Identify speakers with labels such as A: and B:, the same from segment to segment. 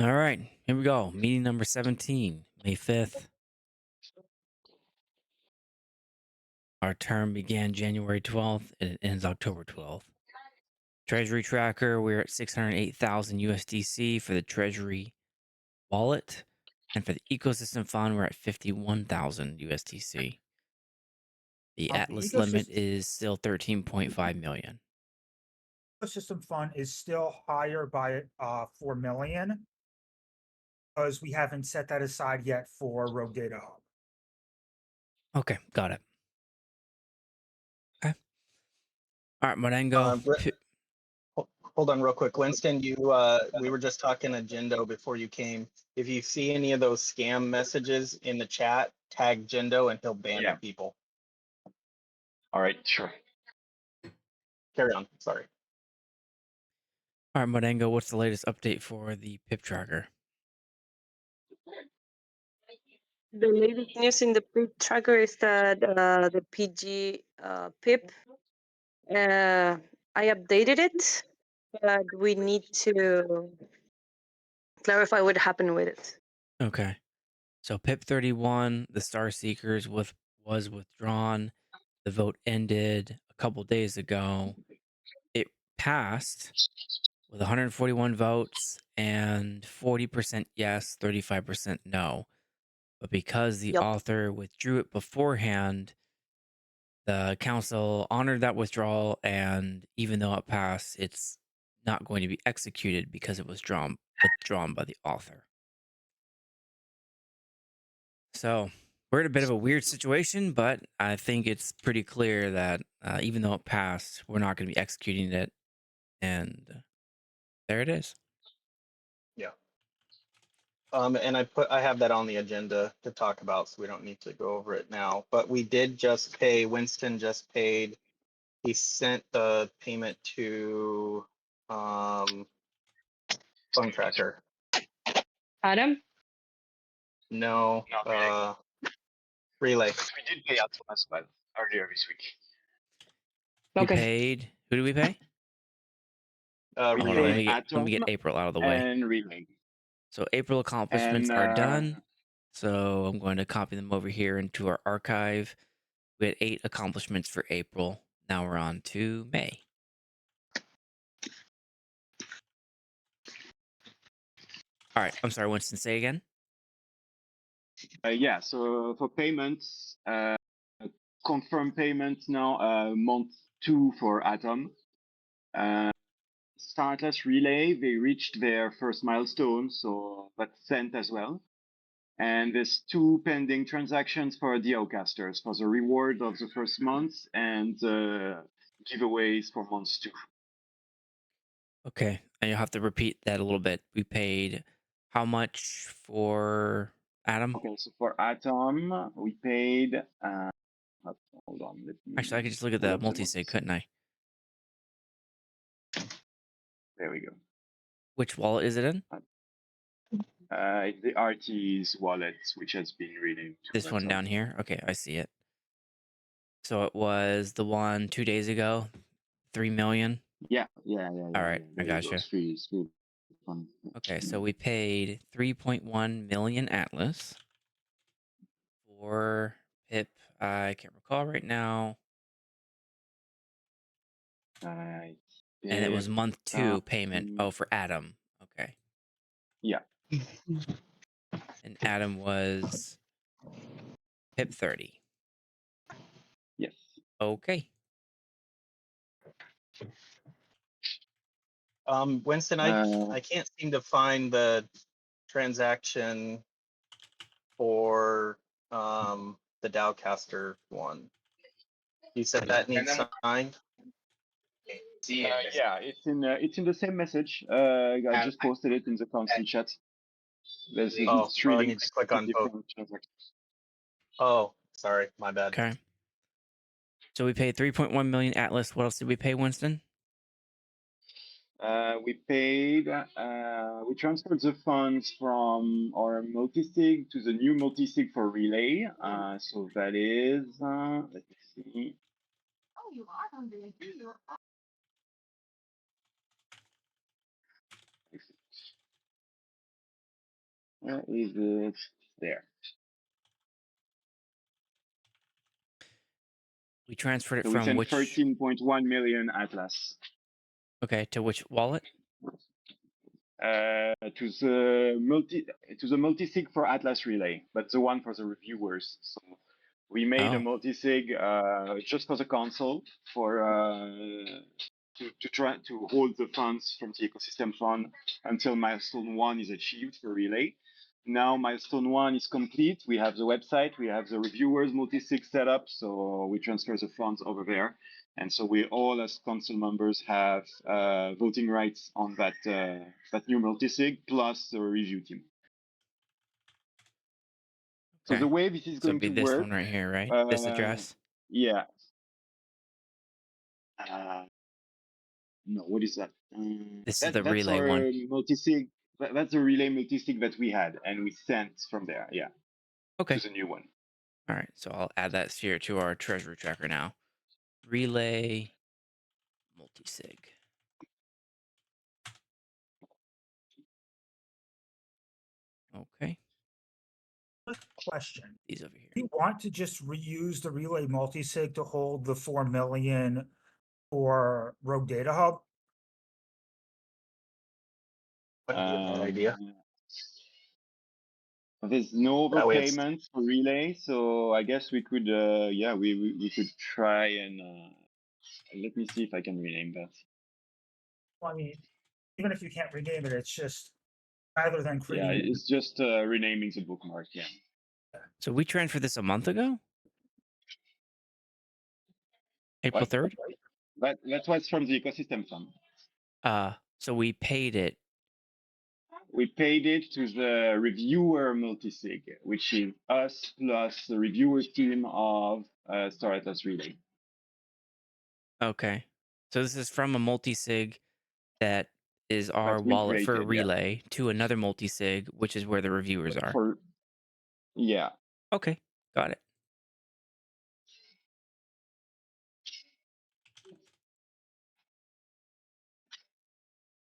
A: All right, here we go. Meeting number 17, May 5th. Our term began January 12th and it ends October 12th. Treasury tracker, we're at 608,000 USDC for the Treasury wallet. And for the ecosystem fund, we're at 51,000 USDC. The Atlas limit is still 13.5 million.
B: Ecosystem fund is still higher by 4 million because we haven't set that aside yet for Rogue Data Hub.
A: Okay, got it. Okay. All right, Morengo.
C: Hold on real quick. Winston, we were just talking agenda before you came. If you see any of those scam messages in the chat, tag Jendo and he'll ban the people.
D: All right, sure.
C: Carry on. Sorry.
A: All right, Morengo, what's the latest update for the PIP tracker?
E: The latest news in the PIP tracker is that the PG PIP, I updated it, but we need to clarify what happened with it.
A: Okay. So PIP 31, the Star Seekers was withdrawn. The vote ended a couple days ago. It passed with 141 votes and 40% yes, 35% no. But because the author withdrew it beforehand, the council honored that withdrawal, and even though it passed, it's not going to be executed because it was withdrawn by the author. So we're in a bit of a weird situation, but I think it's pretty clear that even though it passed, we're not going to be executing it. And there it is.
C: Yeah. And I have that on the agenda to talk about, so we don't need to go over it now. But we did just pay. Winston just paid. He sent the payment to Phone Tracker.
E: Adam?
C: No. Relay.
D: We did pay Atom as well earlier this week.
A: We paid. Who did we pay? Hold on, let me get April out of the way.
D: And Relay.
A: So April accomplishments are done. So I'm going to copy them over here into our archive. We had 8 accomplishments for April. Now we're on to May. All right. I'm sorry, Winston, say again.
D: Yeah, so for payments, confirm payments now, month 2 for Atom. Startless Relay, they reached their first milestone, so that's sent as well. And there's 2 pending transactions for DAO casters for the reward of the first month and giveaways for months 2.
A: Okay, and you'll have to repeat that a little bit. We paid how much for Atom?
D: Okay, so for Atom, we paid. Hold on.
A: Actually, I could just look at the multi-sig, couldn't I?
D: There we go.
A: Which wallet is it in?
D: It's the RT's wallet, which has been reading.
A: This one down here? Okay, I see it. So it was the one 2 days ago, 3 million?
D: Yeah.
A: All right, I gotcha. Okay, so we paid 3.1 million Atlas for PIP. I can't recall right now. And it was month 2 payment. Oh, for Atom. Okay.
D: Yeah.
A: And Atom was PIP 30.
D: Yes.
A: Okay.
C: Winston, I can't seem to find the transaction for the DAOcaster one. You said that needs signed?
D: Yeah, it's in the same message. I just posted it in the constant chat. There's three
C: I
D: links
C: need to click on both.
D: transactions.
C: Oh, sorry, my bad.
A: Okay. So we paid 3.1 million Atlas. What else did we pay, Winston?
D: We paid. We transferred the funds from our multisig to the new multisig for Relay. So that is. Let me see.
F: Oh, you are hungry.
D: Where is it? There.
A: We transferred it
D: So we
A: from
D: sent
A: which?
D: 13.1 million Atlas.
A: Okay, to which wallet?
D: To the multi-sig for Atlas Relay, but the one for the reviewers. So we made a
A: Oh,
D: multi-sig just for the console for to try to hold the funds from the ecosystem fund until milestone 1 is achieved for Relay. Now milestone 1 is complete. We have the website, we have the reviewers multi-sig set up, so we transfer the funds over there. And so we all, as council members, have voting rights on that that new multisig plus the review team. So the
A: okay.
D: way this is
A: So
D: going
A: it'd be
D: to
A: this
D: work,
A: one right here, right? This address.
D: yeah. No, what is that?
A: This is the
D: That's
A: relay
D: our
A: one.
D: multisig. That's the relay multisig that we had, and we sent from there, yeah,
A: Okay.
D: to the new one.
A: All right. So I'll add that here to our treasury tracker now. Relay multisig. Okay.
B: Quick question.
A: These over here.
B: Do you want to just reuse the relay multisig to hold the 4 million for Rogue Data Hub?
C: Wouldn't be a bad idea.
D: There's no
C: That way it's
D: overpayment for relay, so I guess we could, yeah, we could try and let me see if I can rename that.
B: Well, I mean, even if you can't rename it, it's just rather than
D: Yeah,
B: creating.
D: it's just renaming the bookmark. Yeah.
A: So we transferred this a month ago? April
D: What?
A: 3rd?
D: That was from the ecosystem fund.
A: So we paid it.
D: We paid it to the reviewer multisig, which is us plus the reviewer team of Star Atlas Relay.
A: Okay. So this is from a multisig that is our
D: That we
A: wallet for
D: created, yeah.
A: relay to another multisig, which is where the reviewers are.
D: Yeah.
A: Okay. Got it.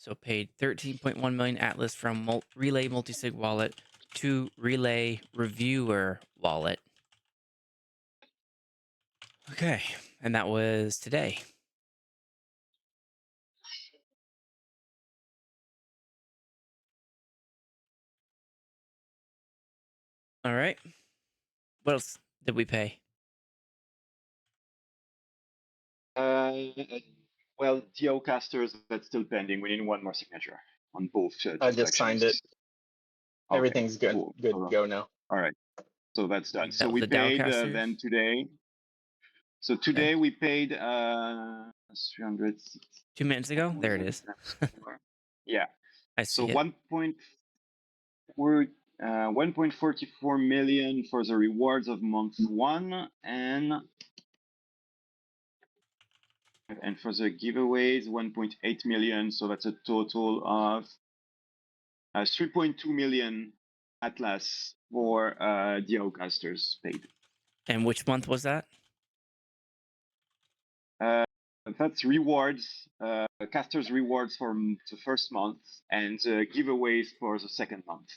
A: So paid 13.1 million Atlas from relay multisig wallet to relay reviewer wallet. Okay. And that was today. All right. What else did we pay?
D: Well, DAO casters, that's still pending. We need one more signature on both
C: I just signed it.
D: transactions. Okay,
C: Everything's good.
D: cool.
C: Good to go now.
D: All right. So that's done. So
A: That was
D: we
A: the DAO
D: paid
A: casters?
D: then today. So today we paid 300.
A: 2 minutes ago? There it is.
D: Yeah.
A: I
D: So
A: see it.
D: 1.44 million for the rewards of month 1 and for the giveaways 1.8 million. So that's a total of 3.2 million Atlas for DAO casters paid.
A: And which month was that?
D: That's rewards, casters rewards for the first month and giveaways for the second month.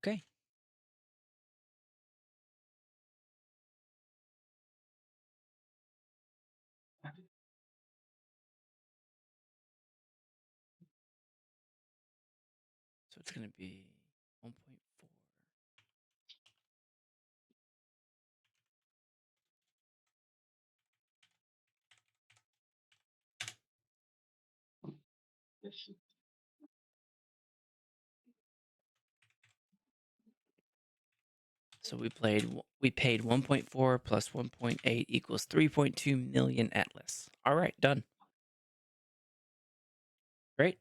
A: Okay. So it's going to be 1.4. So we paid 1.4 plus 1.8 equals 3.2 million Atlas. All right, done. Great.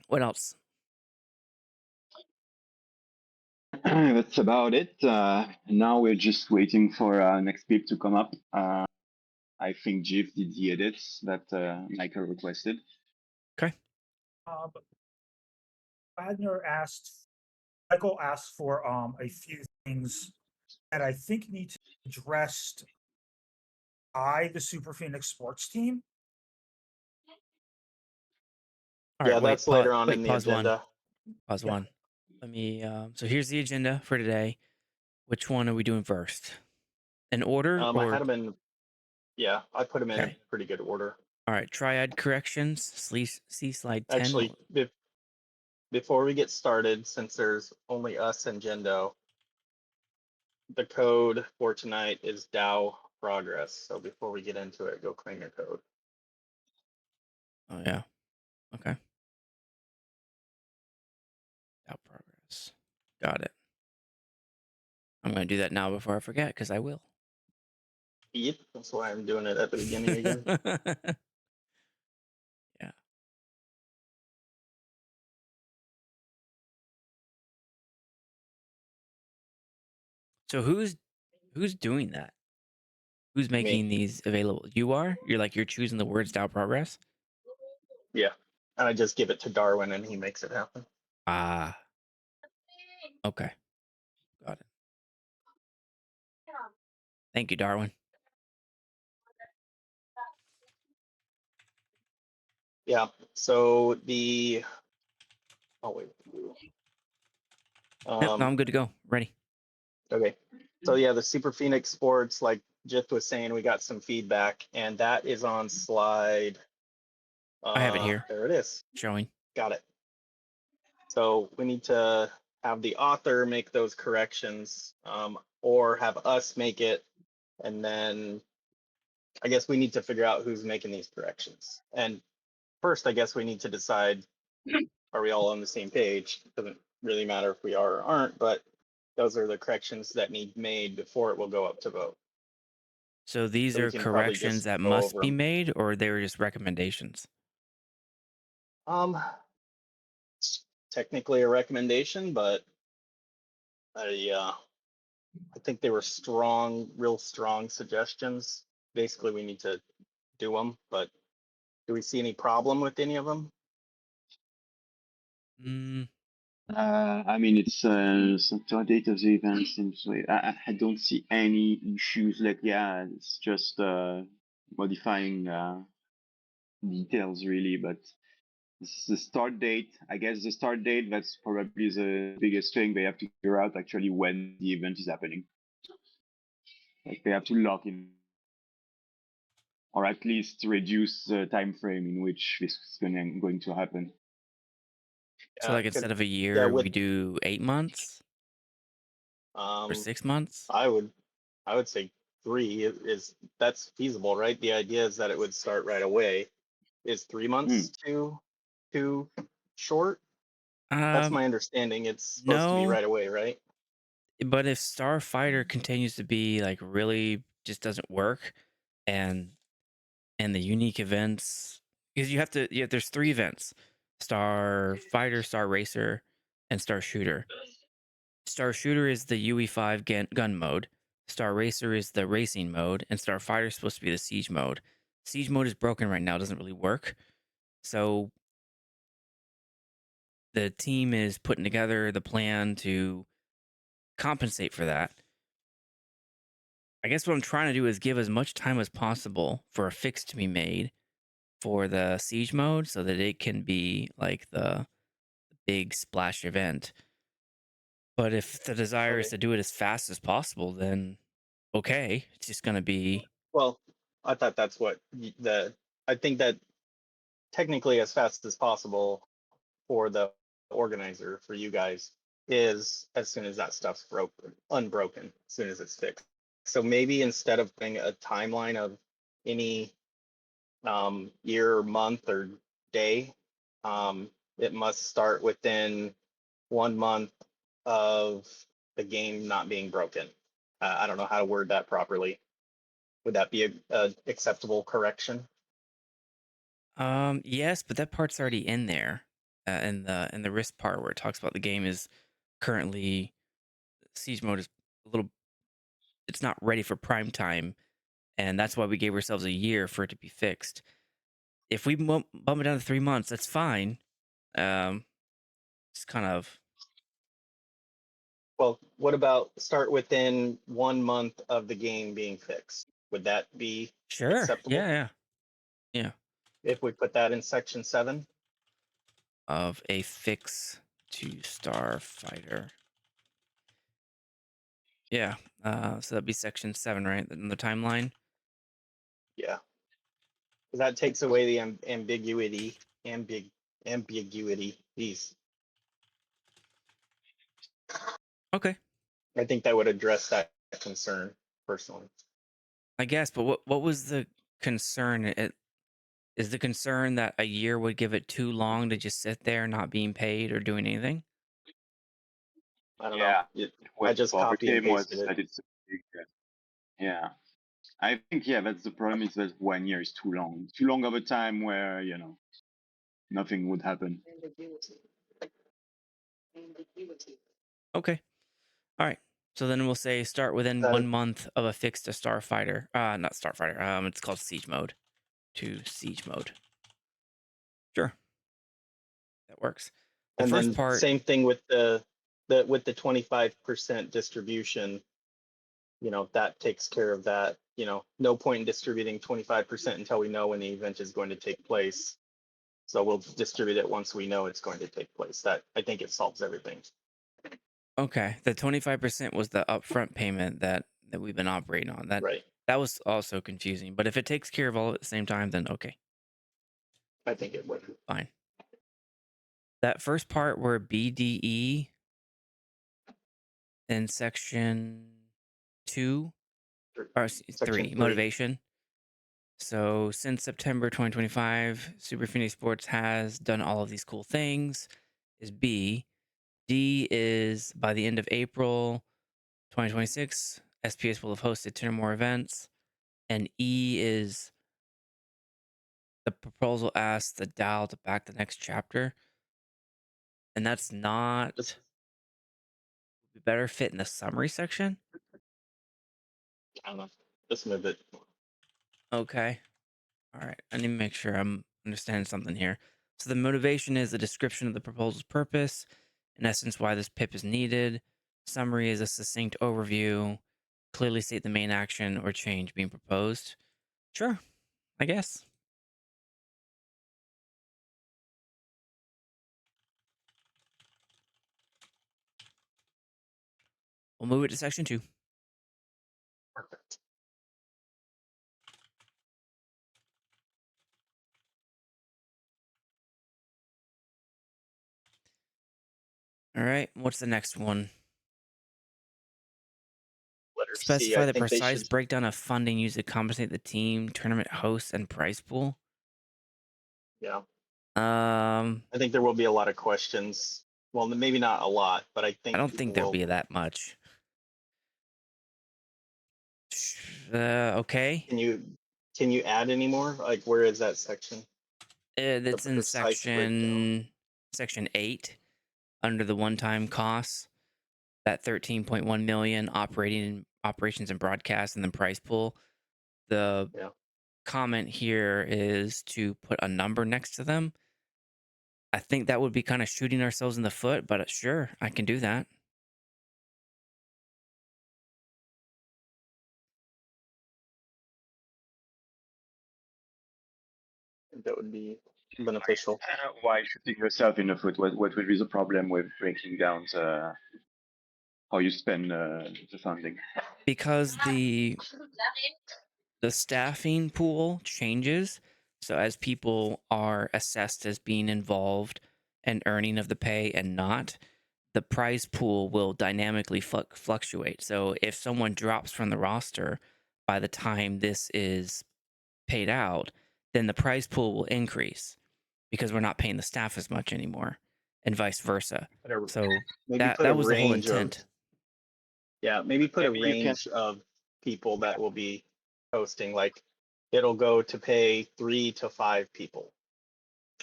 A: What else?
D: That's about it. Now we're just waiting for next peep to come up. I think Jeff did the edits that Michael requested.
A: Okay.
B: Michael asked for a few things that I think need to be addressed by the Super Phoenix sports team.
A: All
C: Yeah,
A: right,
C: that's later on
A: wait,
C: in the
A: pause one.
C: agenda.
A: Pause
B: Yeah.
A: one. Let me. So here's the agenda for today. Which one are we doing first? In order
C: I
A: or
C: had them in. Yeah, I put them in
A: okay?
C: pretty good order.
A: All right. Triad corrections. See slide 10.
C: Actually, before we get started, since there's only us and Gendo, the code for tonight is DAO progress. So before we get into it, go claim your code.
A: Oh yeah. Okay. Out progress. Got it. I'm gonna do that now before I forget because I will.
C: Yep, that's why I'm doing it at the beginning again.
A: Yeah. So who's doing that? Who's
C: Me.
A: making these available? You are? You're choosing the words DAO progress?
C: Yeah. And I just give it to Darwin and he makes it happen.
A: Ah. Okay. Got it. Thank you, Darwin.
C: Yeah. So oh wait.
A: Nope, no, I'm good to go. Ready.
C: Okay. So yeah, the Super Phoenix Sports, like Jith was saying, we got some feedback, and that is on slide.
A: I have it here.
C: There it is.
A: Showing.
C: Got it. So we need to have the author make those corrections, or have us make it, and then I guess we need to figure out who's making these corrections. And first, I guess we need to decide: are we all on the same page? Doesn't really matter if we are or aren't, but those are the corrections that need made before it will go up to vote.
A: So these
C: So we
A: are
C: can probably
A: corrections
C: just
A: that
C: go
A: must
C: over
A: be
C: them.
A: made, or they were just recommendations?
C: Technically a recommendation, but I think they were strong, real strong suggestions. Basically, we need to do them, but do we see any problem with any of them?
A: Mm,
D: I mean, it's some date of the event seems like I don't see any issues. Like, yeah, it's just modifying details really, but it's the start date. I guess the start date, that's probably the biggest thing. They have to figure out actually when the event is happening. Like they have to lock in, or at least reduce the time frame in which this is going to happen.
A: so like
C: 'Cause,
A: instead of a
C: yeah,
A: year,
C: with
A: we do 8 months or
C: um,
A: 6 months?
C: I would say 3 is that's feasible, right? The idea is that it would start right away. Is 3 months too short? That's
A: Um,
C: my understanding. It's supposed to be
A: no,
C: right away, right?
A: but if Starfighter continues to be like really just doesn't work and the unique events because there's 3 events. Star Fighter, Star Racer, and Star Shooter. Star Shooter is the UE5 gun mode. Star Racer is the racing mode, and Star Fighter is supposed to be the siege mode. Siege mode is broken right now; it doesn't really work. So the team is putting together the plan to compensate for that. I guess what I'm trying to do is give as much time as possible for a fix to be made for the siege mode, so that it can be like the big splash event. But if the desire is
C: Okay.
A: to do it as fast as possible, then okay, it's just going to be
C: Well, I thought that's what I think that technically as fast as possible for the organizer, for you guys, is as soon as that stuff's unbroken, as soon as it's fixed. So maybe instead of putting a timeline of any year, month, or day, it must start within 1 month of the game not being broken. I don't know how to word that properly. Would that be a acceptable correction?
A: yes, but that part's already in there in the risk part where it talks about the game is currently siege mode is a little it's not ready for prime time, and that's why we gave ourselves a year for it to be fixed. If we bump it down to 3 months, that's fine. Um, it's kind of
C: Well, what about start within 1 month of the game being fixed? Would that be
A: sure,
C: acceptable
A: yeah, yeah, yeah.
C: if we put that in section 7?
A: of a fix to Starfighter. Yeah. So that'd be section 7, right? In the timeline.
C: Yeah. 'Cause that takes away the ambiguity. Ambiguity. These.
A: Okay.
C: I think that would address that concern personally.
A: I guess, but what was the concern? Is the concern that a year would give it too long to just sit there not being paid or doing anything?
C: I don't know.
D: Yeah,
C: I
D: what
C: just
D: Bobber
C: copy and
D: claim was
C: pasted it.
D: that it's a big, yeah. I think that's the problem. Is that 1 year is too long. Too long of a time where nothing would happen.
A: Okay. All right. So then we'll say start within 1 month of a fix to Starfighter. Not Starfighter. It's called Siege Mode. To Siege Mode. Sure. That works. The
C: And
A: first
C: then
A: part.
C: same thing with the 25% distribution. That takes care of that. No point in distributing 25% until we know when the event is going to take place. So we'll distribute it once we know it's going to take place. That, I think, it solves everything.
A: Okay. The 25% was the upfront payment that we've been operating on.
C: Right.
A: That was also confusing. But if it takes care of all at the same time, then okay.
C: I think it would.
A: Fine. That first part where BDE in section 2 or
C: Section
A: 3,
C: 3.
A: motivation. So since September 2025, Super Phoenix Sports has done all of these cool things. Is B. D is by the end of April 2026, SPS will have hosted 10 or more events. And E is the proposal asks the DAO to back the next chapter. And that's not better fit in the summary section.
C: I don't know. Let's move it.
A: Okay. All right. I need to make sure I'm understanding something here. So the motivation is a description of the proposal's purpose, in essence, why this PIP is needed. Summary is a succinct overview, clearly state the main action or change being proposed. Sure, I guess. We'll move it to section 2.
C: Perfect.
A: All right. What's the next one?
C: Letter C.
A: Specify
C: I
A: the
C: think they
A: precise
C: should.
A: breakdown of funding used to compensate the team, tournament hosts, and prize pool.
C: Yeah.
A: I
C: I think there will be a lot of questions. Well, maybe not a lot, but I think
A: don't
C: people
A: think there'll
C: will.
A: be that much. Okay.
C: Can you add any more? Like, where is that section?
A: That's in
C: precise breakdown.
A: section 8 under the one-time costs. That 13.1 million operations and broadcast and then price pool. The
C: Yeah.
A: comment here is to put a number next to them. I think that would be kind of shooting ourselves in the foot, but sure, I can do that.
C: I think that would be beneficial.
D: Why shooting yourself in the foot? What would be the problem with breaking down how you spend the funding?
A: Because the staffing pool changes. So as people are assessed as being involved and earning of the pay and not, the prize pool will dynamically fluctuate. So if someone drops from the roster by the time this is paid out, then the prize pool will increase because we're not paying the staff as much anymore, and vice versa. So
C: Maybe put a
A: that was the whole
C: range
A: intent.
C: maybe put a
D: Maybe you can-
C: range of people that will be hosting. Like, it'll go to pay 3 to 5 people,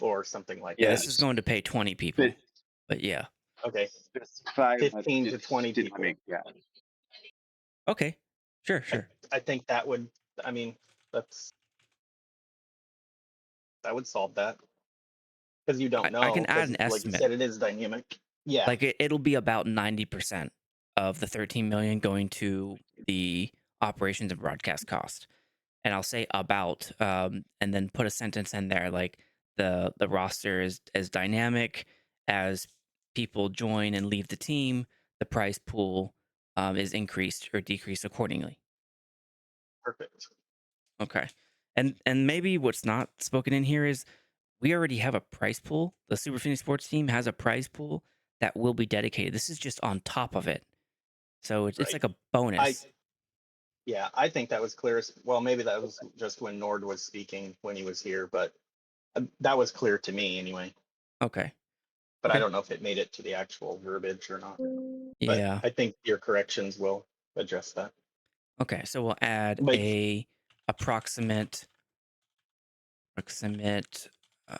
C: or something like
A: Yeah,
C: that.
A: this is going to pay 20 people, but yeah.
C: Okay.
D: Specify
C: 15 to
D: it's
C: 20 people.
D: dynamic, yeah.
A: Okay, sure.
C: I think that would. I mean, that would solve that, because you don't know.
A: I can add
C: Because,
A: an
C: like you
A: estimate.
C: said, it is dynamic. Yeah.
A: Like it'll be about 90% of the 13 million going to the operations and broadcast cost. And I'll say about, and then put a sentence in there like the roster is as dynamic as people join and leave the team. The prize pool is increased or decreased accordingly.
C: Perfect.
A: Okay, and maybe what's not spoken in here is we already have a prize pool. The Super Phoenix Sports team has a prize pool that will be dedicated. This is just on top of it, so it's
C: Right.
A: like a bonus.
C: Yeah, I think that was clear. Well, maybe that was just when Nord was speaking when he was here, but that was clear to me anyway.
A: Okay.
C: But I
A: Okay.
C: don't know if it made it to the actual verbiage or not. But
A: Yeah.
C: I think your corrections will address that.
A: Okay. So we'll add
C: But
A: a approximate uh,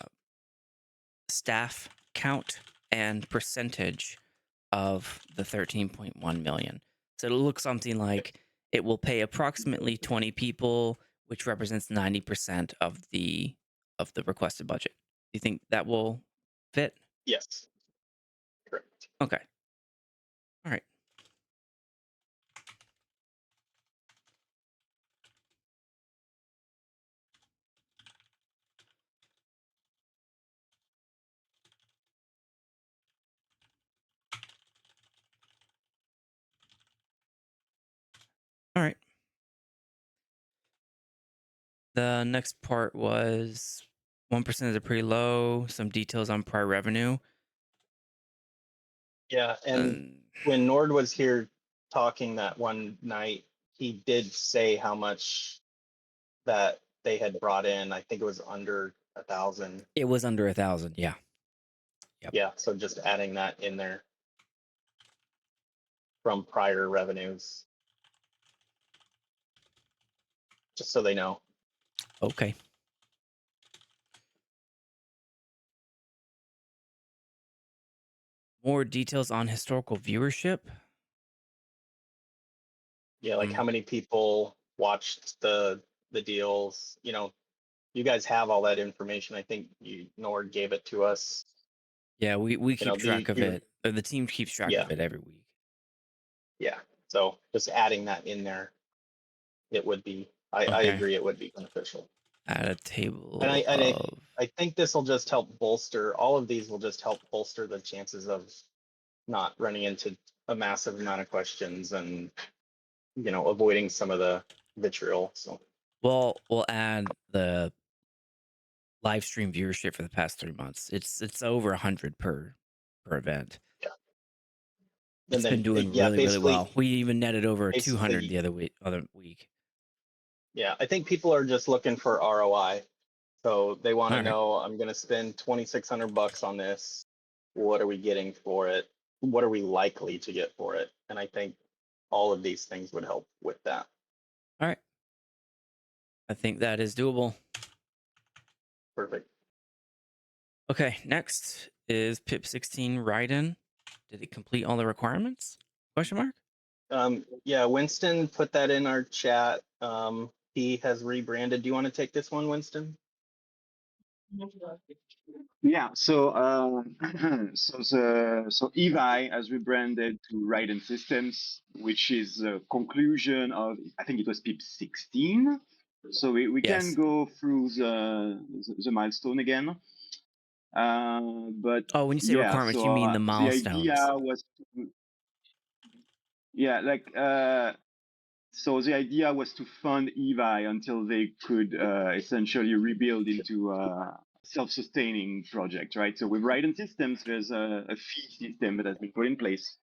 A: staff count and percentage of the 13.1 million. So it'll look something like it will pay approximately 20 people, which represents 90% of the requested budget. Do you think that will fit?
C: yes, correct.
A: Okay. All right. All right. The next part was 1% is pretty low. Some details on prior revenue.
C: Yeah, and
A: Um,
C: when Nord was here talking that one night, he did say how much that they had brought in. I think it was under 1,000.
A: it was under 1,000. Yeah. Yep.
C: Yeah, so just adding that in there from prior revenues, just so they know.
A: Okay. More details on historical viewership.
C: Yeah, like how many people watched the deals, you guys have all that information. I think Nord gave it to us.
A: Yeah, we keep track of
C: You're
A: it. Or the team keeps track
C: yeah,
A: of it every week.
C: yeah. So just adding that in there, it would be, I
A: Okay.
C: agree, it would be beneficial.
A: Add a
C: And
A: table of.
C: I think this will just help bolster, all of these will just help bolster the chances of not running into a massive amount of questions and, avoiding some of the vitriol. So
A: Well, we'll add the live stream viewership for the past 3 months. It's over 100 per event.
C: yeah.
A: It's
C: And
A: been
C: then,
A: doing
C: yeah,
A: really well. We even netted over 200
C: basically,
A: the other week.
C: yeah, I think people are just looking for ROI. So they want to
A: All right.
C: know, I'm going to spend $2,600 on this. What are we getting for it? What are we likely to get for it? And I think all of these things would help with that.
A: All right. I think that is doable.
C: Perfect.
A: Okay, next is PIP 16 write-in. Did it complete all the requirements? Question mark?
C: Yeah, Winston put that in our chat. He has rebranded. Do you want to take this one, Winston?
D: Yeah, so so EVI has rebranded to Raiden Systems, which is a conclusion of, I think it was PIP 16. So we can
A: Yes.
D: go through the milestone again. But
A: Oh, when you say
D: yeah,
A: requirements, you mean the
D: the idea
A: milestones.
D: was to, yeah, like so the idea was to fund EVI until they could essentially rebuild into a self-sustaining project, right? So with Raiden Systems, there's a fee system that has been put in place.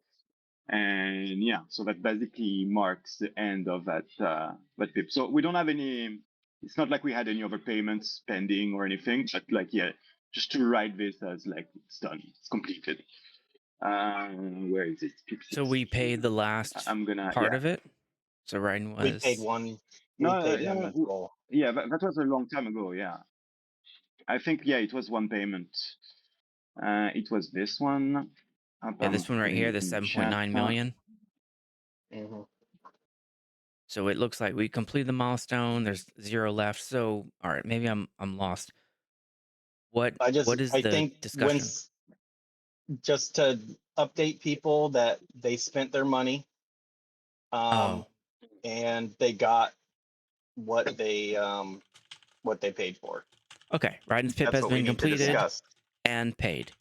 D: And yeah, so that basically marks the end of that PIP. So we don't have any, it's not like we had any overpayments pending or anything, but like, yeah, just to write this as like, it's done, it's completed. Where is it? PIP
A: So we
D: 16.
A: paid the last
D: I'm gonna,
A: part
D: yeah.
A: of it. So writing
C: We paid
A: was
C: one.
D: No,
C: We paid one in
D: no,
C: full.
D: yeah, that was a long time ago. Yeah, I think yeah, it was one payment. It was this one.
A: yeah, this
D: I'm
A: one right
D: putting
A: here,
D: it
A: the
D: in the chat.
A: 7.9 million.
C: Mm-hmm.
A: So it looks like we completed the milestone. There's 0 left. So all right, maybe I'm lost. What is
C: I
A: the
C: think
A: discussion?
C: just to update people that they spent their money,
A: Oh,
C: and they got what they paid for.
A: Okay, Ryden's PIP
C: That's
A: has
C: what we
A: been
C: need to
A: completed
C: discuss.
A: and paid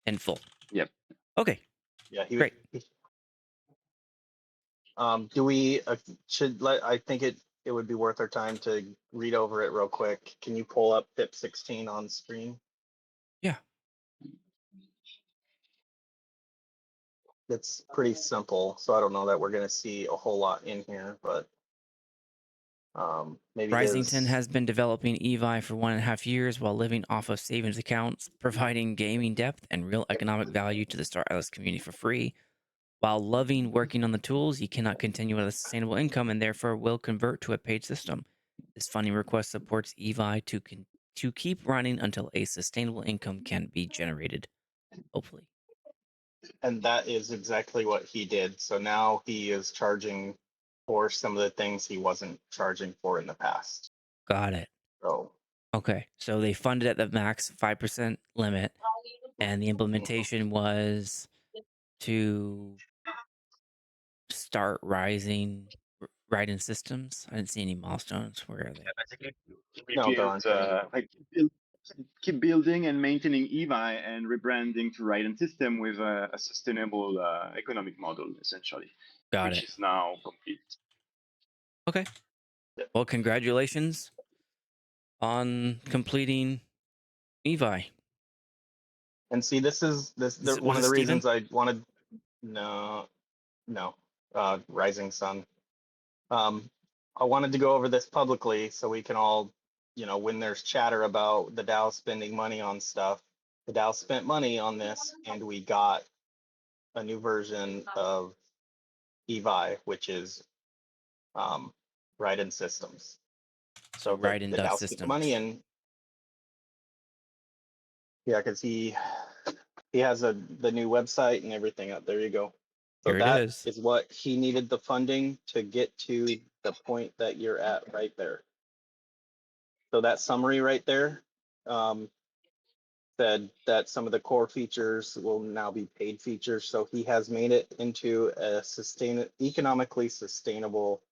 A: in full.
D: Yep.
A: Okay,
C: Yeah,
A: great.
C: Do we should let? I think it would be worth our time to read over it real quick. Can you pull up PIP 16 on screen?
A: Yeah.
C: It's pretty simple, so I don't know that we're going to see a whole lot in here, but maybe
A: Risington has been developing EVI for 1.5 years while living off of savings accounts, providing gaming depth and real economic value to the Star Atlas community for free. While loving working on the tools, he cannot continue with a sustainable income and therefore will convert to a paid system. This funding request supports EVI to keep running until a sustainable income can be generated. Hopefully.
C: and that is exactly what he did. So now he is charging for some of the things he wasn't charging for in the past.
A: Got it.
C: So
A: Okay. So they funded at the max 5% limit, and the implementation was to start Ryden systems. I didn't see any milestones. Where are they?
C: no, there aren't any.
D: Keep building and maintaining EVI and rebranding to Ryden system with a sustainable economic model, essentially,
A: Got
D: which
A: it.
D: is now complete.
A: Okay. Well, congratulations on completing EVI.
C: And see, this is one of
A: Was
C: the
A: it
C: reasons
A: Steven?
C: I wanted. No, Rising Sun. I wanted to go over this publicly so we can all, when there's chatter about the DAO spending money on stuff, the DAO spent money on this, and we got a new version of EVI, which is Raiden Systems.
A: So
C: the
A: Ryden
C: DAO spent money,
A: systems.
C: and yeah, because he has the new website and everything up. There you go. So
A: Here it
C: that
A: is.
C: is what he needed the funding to get to the point that you're at right there. So that summary right there said that some of the core features will now be paid features. So he has made it into a economically sustainable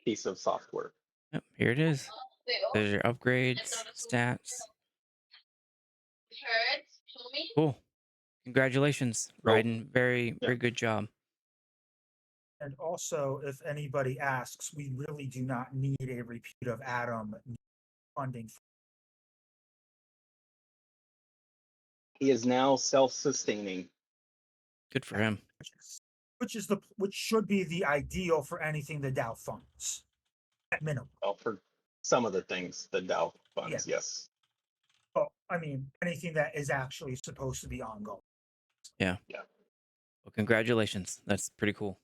C: piece of software.
A: Yep, here it is. There's your upgrades, stats. Cool. Congratulations, Ryden. Very, very good job.
B: And also, if anybody asks, we really do not need a repeat of Adam funding.
C: He is now self-sustaining.
A: Good for him.
B: Which should be the ideal for anything the DAO funds, at minimum.
C: Well, for some of the things the DAO funds, yes.
B: Well, I mean, anything that is actually supposed to be ongoing.
A: Yeah. Well, congratulations. That's pretty cool.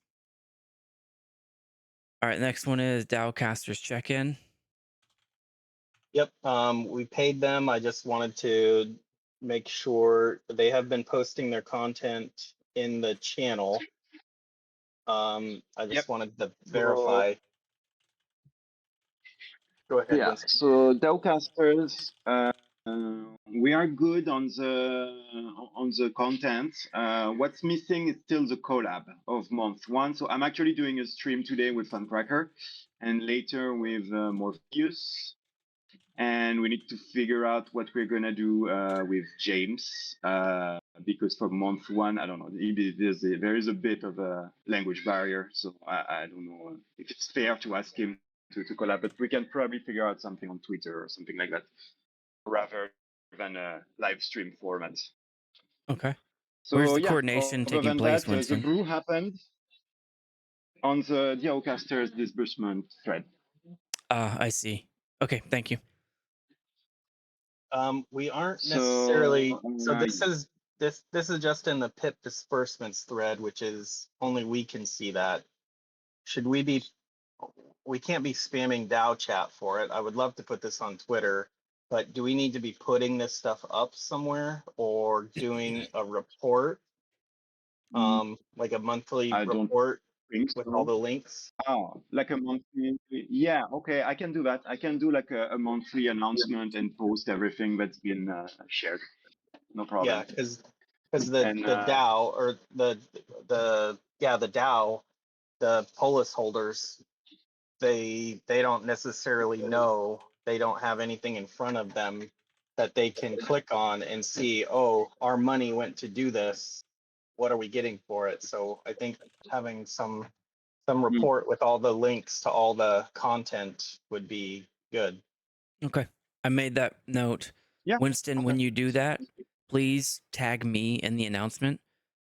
A: All right, next one is DAOcasters check-in.
C: Yep, we paid them. I just wanted to make sure they have been posting their content in the channel. I just wanted to verify. Go ahead,
D: Yeah,
C: Winston.
D: so DAOcasters, we are good on the content. What's missing is still the collab of month one. So I'm actually doing a stream today with Funcracker and later with Morpheus. And we need to figure out what we're gonna do with James, because for month one, I don't know, there is a bit of a language barrier, so I don't know if it's fair to ask him to collab, but we can probably figure out something on Twitter or something like that, rather than a live stream format.
A: Okay.
D: So
A: where's the
D: yeah,
A: coordination
D: other
A: taking
D: than
A: place,
D: that,
A: Winston?
D: the brew happened on the DAOcasters disbursement thread.
A: I see. Okay, thank you.
C: We aren't
D: So,
C: necessarily. So this is just in the PIP disbursements thread, which is only we can see that. Should we be? We can't be spamming DAO chat for it. I would love to put this on Twitter, but do we need to be putting this stuff up somewhere or doing a report, like a monthly
D: I don't
C: report
D: think
C: with
D: so.
C: all the links?
D: Oh, like a monthly? Yeah, okay, I can do that. I can do like a monthly announcement and post everything that's been shared. No problem.
C: Yeah, because the
D: And
C: DAO or the DAO, the polis holders they don't necessarily know, they don't have anything in front of them that they can click on and see, oh, our money went to do this. What are we getting for it? So I think having some report with all the links to all the content would be good.
A: Okay. I made that note.
D: Yeah.
A: Winston,
D: Okay.
A: when you do that, please tag me in the announcement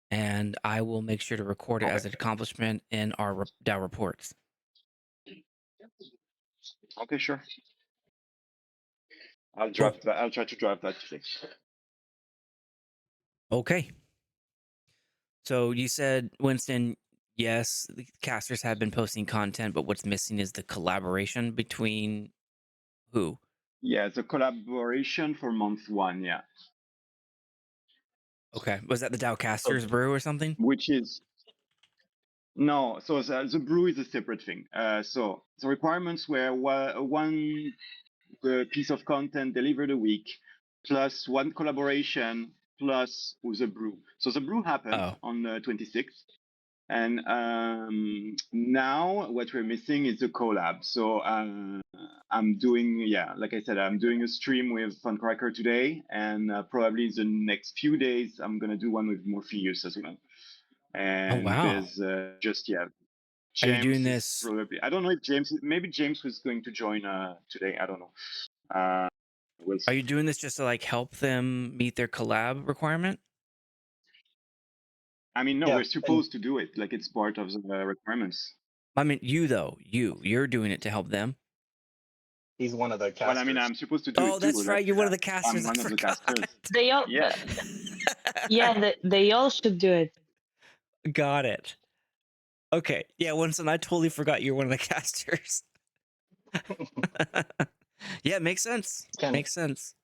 A: and I will make sure to record it as an accomplishment in our DAO reports.
D: Okay, sure. I'll
A: Cool.
D: draft that. I'll try to draft that today.
A: Okay. So you said, Winston, yes, the casters have been posting content, but what's missing is the collaboration between who?
D: Yeah, it's a collaboration for month 1. Yeah,
A: Okay. Was that the DAO casters brew or something?
D: which is no. So the brew is a separate thing. So the requirements were one piece of content delivered a week, plus one collaboration, plus with the brew. So the brew happened on the 26th. And now what we're missing is the collab. So I'm doing, like I said, I'm doing a stream with Funcracker today, and probably the next few days I'm gonna do one with Morpheus as well. And there's
A: Are you doing
D: James is
A: this?
D: probably, I don't know if maybe James was going to join today. I don't know. We'll see.
A: Are you doing this just to like help them meet their collab requirement?
D: I mean, no,
C: Yeah,
D: we're supposed to do it. Like it's part of the requirements.
A: I mean, you though, you're doing it to help them.
C: He's one of the casters.
D: Well, I mean, I'm supposed to do it too.
A: That's right. You're one of the casters.
D: I'm one of the casters.
E: They all, they all should do it.
A: Got it. Okay. Yeah, Winston, I totally forgot you're one of the casters. Yeah, it makes sense. Makes sense.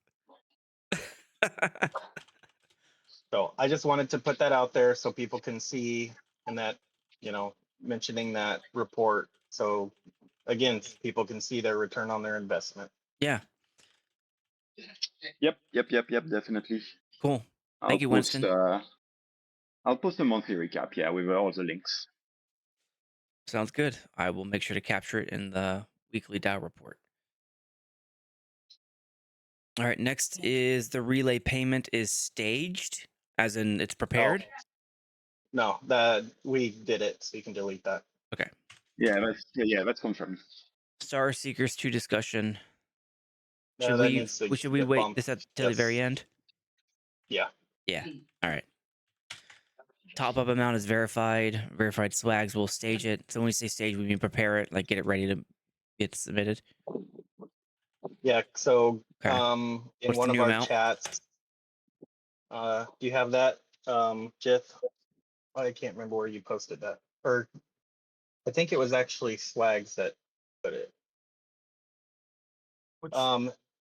C: So I just wanted to put that out there so people can see, and that, mentioning that report. So again, people can see their return on their investment.
A: Yeah.
D: Yep, definitely.
A: Cool. Thank you, Winston.
D: I'll post a monthly recap, with all the links.
A: Sounds good. I will make sure to capture it in the weekly DAO report. All right, next is the relay payment is staged, as in it's prepared?
C: No, that we did it, so you can delete that.
A: Okay.
D: Yeah, that's confirmed.
A: Star Seekers 2 discussion.
C: No,
A: Should we wait this till the very end?
C: Yeah.
A: Yeah. All right. Top up amount is verified. Verified swags will stage it. So when we say stage, we mean prepare it, like get it ready to get submitted.
C: Yeah. So in
A: What's
C: one
A: the
C: of
A: new
C: our
A: amount?
C: chats, do you have that, Jith? I can't remember where you posted that, or I think it was actually Swags that put it.
B: Which,
A: the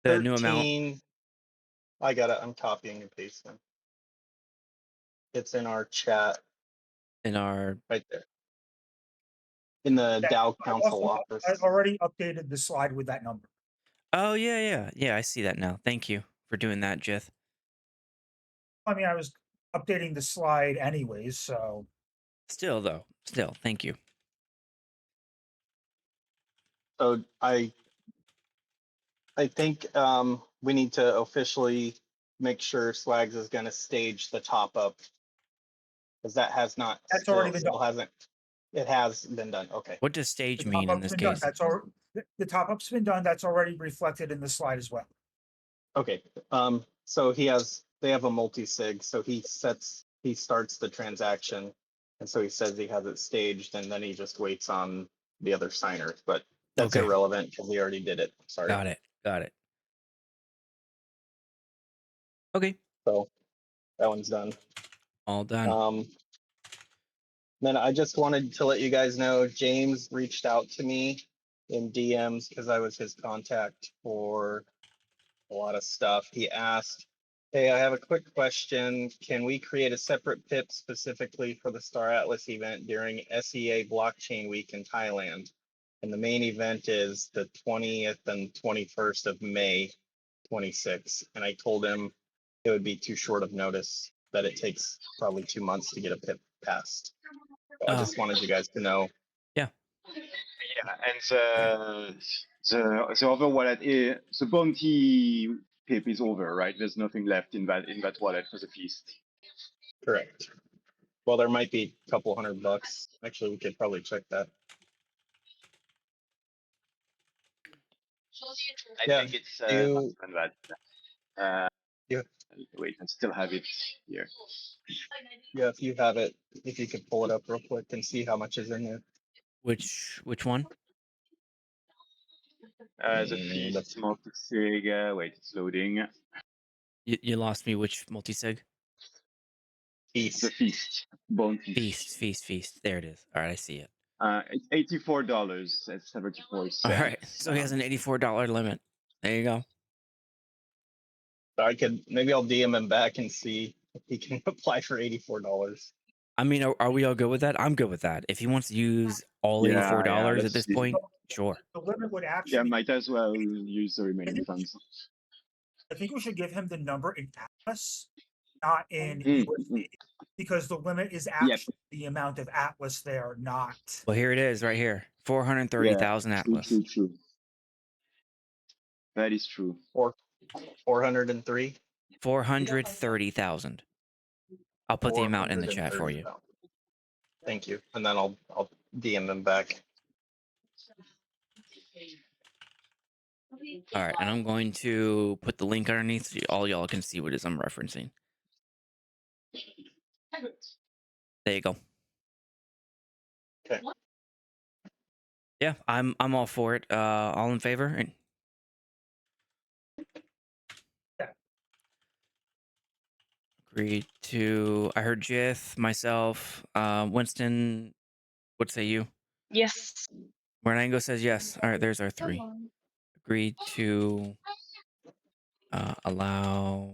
C: 13,
A: new amount.
C: I got it. I'm copying and pasting. It's in our chat. Right there. In the DAO Council office.
B: I already updated the slide with that number.
A: Oh yeah. I see that now. Thank you for doing that, Jith.
B: I mean, I was updating the slide anyways, so.
A: Still, thank you.
C: So I think we need to officially make sure Swags is going to stage the top up, because that has not.
B: That's already been done.
C: It has been done. Okay.
A: What does stage mean in this case?
B: That's already, the top up's been done. That's already reflected in the slide as well.
C: Okay. So they have a multi-sig. So he starts the transaction, and so he says he has it staged, and then he just waits on the other signers. But that's irrelevant because we already did it. Sorry.
A: Got it. Okay.
C: So that one's done.
A: All done.
C: Then I just wanted to let you guys know, James reached out to me in DMs because I was his contact for a lot of stuff. He asked, hey, I have a quick question. Can we create a separate PIP specifically for the Star Atlas event during SEA Blockchain Week in Thailand? And the main event is the 20th and 21st of May 26. And I told him it would be too short of notice, that it takes probably 2 months to get a PIP passed. So I just wanted you guys to know.
A: Yeah.
D: Yeah, and the other wallet is the bounty pip is over, right? There's nothing left in that wallet for the feast.
C: Correct. Well, there might be a couple $100. Actually, we could probably check that.
D: I
C: Yeah,
D: think it's
C: you-
D: and that.
C: Yeah.
D: Wait, I still have it here.
C: Yeah, if you have it, if you could pull it up real quick and see how much is in there.
A: Which one?
D: The feast multi-sig. Wait, it's loading.
A: You lost me. Which multi-sig?
C: Feast.
D: The feast. Bone feast.
A: Feast. There it is. All right, I see it.
D: It's $84.74.
A: All right, so he has an $84 limit. There you go.
C: I could maybe I'll DM him back and see if he can apply for $84.
A: I mean, are we all good with that? I'm good with that. If he wants to use all $84 at
D: let's
A: this
D: see.
A: point, sure.
B: The limit would
D: Yeah,
B: actually,
D: might as well use the remaining funds.
B: I think we should give him the number in Atlas, not in
D: Mm,
B: USD, because the limit is actually the amount of Atlas there, not.
A: Well, here it is, right here. 430,000 Atlas.
D: True. That is true.
C: 403.
A: 430,000. I'll put the amount in the chat for you.
C: 430,000. Thank you, and then I'll DM him back.
A: All right, and I'm going to put the link underneath so all y'all can see what it is I'm referencing. There you go.
C: Okay.
A: Yeah, I'm all for it. All in favor? Agreed to. I heard Jith, myself, Winston. What say you?
E: Yes.
A: Renango says yes. All right, there's our three. Agreed to allow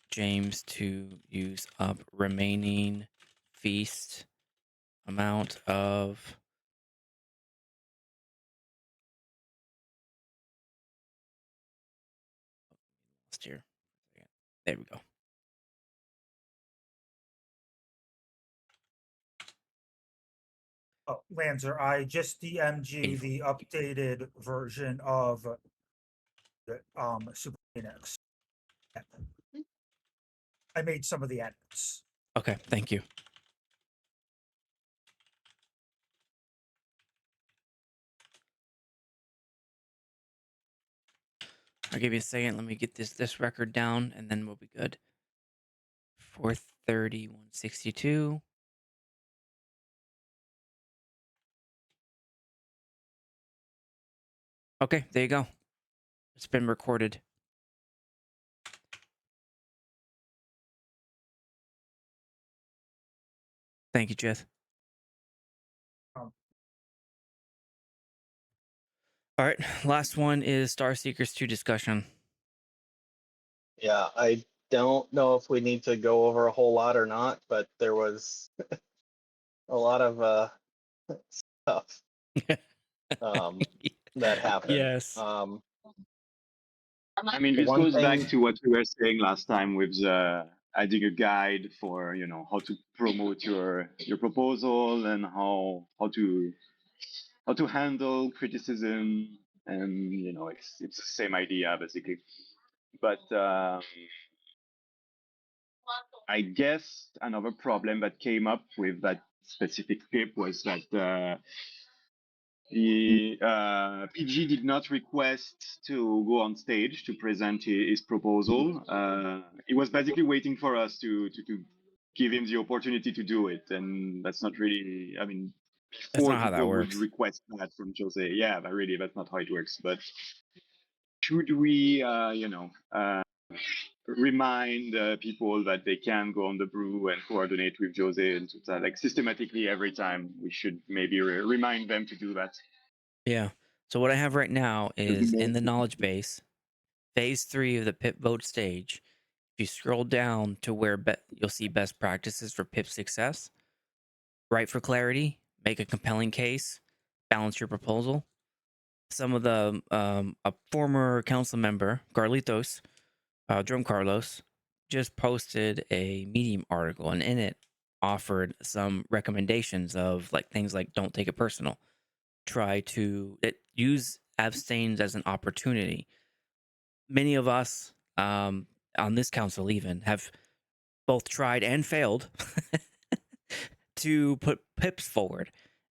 A: James to use up remaining feast amount of last year. There we go.
B: Oh, Lanzer, I just DM'd you the updated version of the Super Phoenix. I made some of the edits.
A: Okay, thank you. I'll give you a second. Let me get this record down, and then we'll be good. 430, 162. Okay, there you go. It's been recorded. Thank you, Jeth.
B: Um,
A: All right, last one is Star Seekers 2 discussion.
C: Yeah, I don't know if we need to go over a whole lot or not, but there was a lot of stuff that happened.
A: Yes.
D: I mean, this
C: One
D: goes back
C: thing-
D: to what we were saying last time with adding a guide for how to promote your proposal and how to handle criticism, and it's the same idea basically. But I guess another problem that came up with that specific pip was that the PG did not request to go on stage to present his proposal. He was basically waiting for us to give him the opportunity to do it, and that's not really. I mean,
A: That's
D: before
A: not how that
D: people would
A: works.
D: request that from Jose. Yeah, but really, that's not how it works. But should we, remind people that they can go on the brew and coordinate with Jose and that, like systematically every time we should maybe remind them to do that.
A: Yeah. So what I have right now is in the knowledge base, phase 3 of the pip vote stage. If you scroll down to where you'll see best practices for pip success, write for clarity, make a compelling case, balance your proposal. Some of the a former council member, Carlitos, Jerome Carlos, just posted a Medium article, and in it offered some recommendations of things like don't take it personal, try to use abstains as an opportunity. Many of us on this council even have both tried and failed to put pips forward,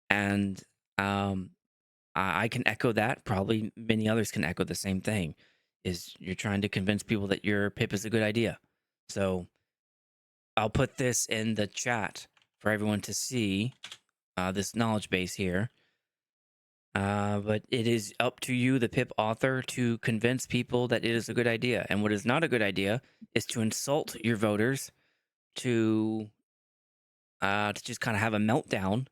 A: and I can echo that. Probably many others can echo the same thing. Is you're trying to convince people that your pip is a good idea. So I'll put this in the chat for everyone to see, this knowledge base here. But it is up to you, the pip author, to convince people that it is a good idea. And what is not a good idea is to insult your voters, to just kind of have a meltdown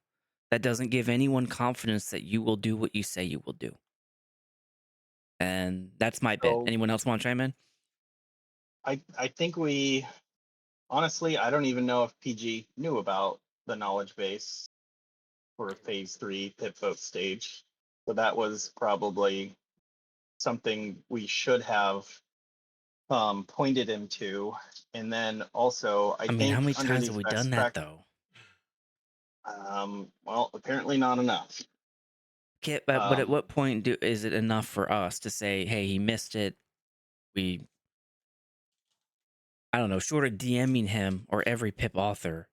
A: that doesn't give anyone confidence that you will do what you say you will do. And that's my bit.
C: So
A: Anyone else want to chime in?
C: I think we honestly, I don't even know if PG knew about the knowledge base for phase 3 pip vote stage. So that was probably something we should have pointed him to. And then also, I
A: I mean,
C: think
A: how many
C: under
A: times
C: these
A: have we
C: best
A: done that though?
C: well, apparently not enough.
A: Okay, but at what point is it enough for us to say, hey, he missed it? I don't know, short of DMing him or every pip author